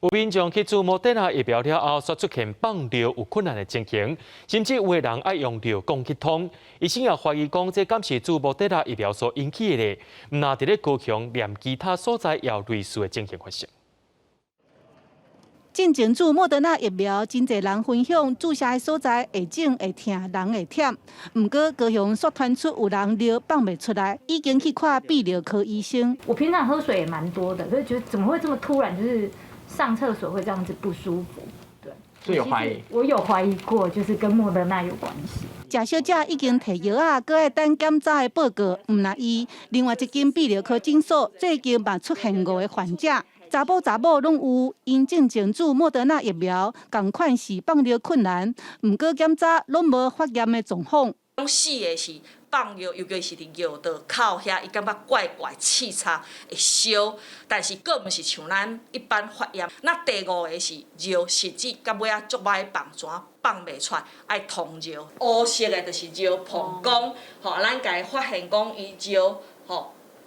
有民众去注莫德纳疫苗了后，却出现放尿有困难的情形，甚至有个人爱用到公吉桶。医生也怀疑讲，这敢是注莫德纳疫苗所引起的咧。那伫咧高雄连其他所在也有类似的情形发生。进前注莫德纳疫苗，真侪人分享注射的所在会肿、会痛、人会忝。不过高雄却传出有人尿放袂出来，已经去看泌尿科医生。我平常喝水也蛮多的，所以觉得怎么会这么突然，就是上厕所会这样子不舒服？对，所以有怀疑。我有怀疑过，就是跟莫德纳有关系。食小姐已经摕药啊，搁爱等检查的报告，唔那医。另外一间泌尿科诊所最近嘛出现5个患者。查甫查某拢有因正前注莫德纳疫苗，同款是放尿困难，毋过检查拢无发炎的状况。讲4个是放尿，尤其是伫尿道口遐，伊感觉怪怪、刺擦、会烧，但是佫毋是像咱一般发炎。那第5个是尿实质到尾啊足歹放，怎放袂出来，爱通尿。黑色的就是尿膀胱，咱家发现讲伊尿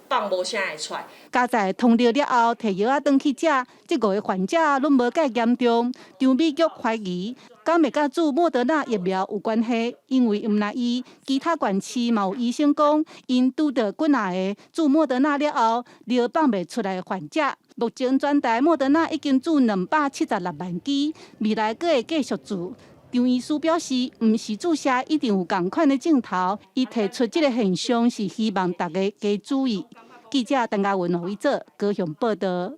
放无啥会出来。加在通尿了后，摕药转去食，这5个患者拢无介严重。张美菊怀疑，敢袂甲注莫德纳疫苗有关系，因为毋但伊，其他县市嘛有医生讲，因拄到几啊个注莫德纳了后，尿放袂出来的患者。目前全台莫德纳已经注276万剂，未来阁会继续注。张医师表示，毋是注射一定有同款的镜头，伊提出这个现象是希望大家加注意。记者陈嘉文、胡一哲高雄报道。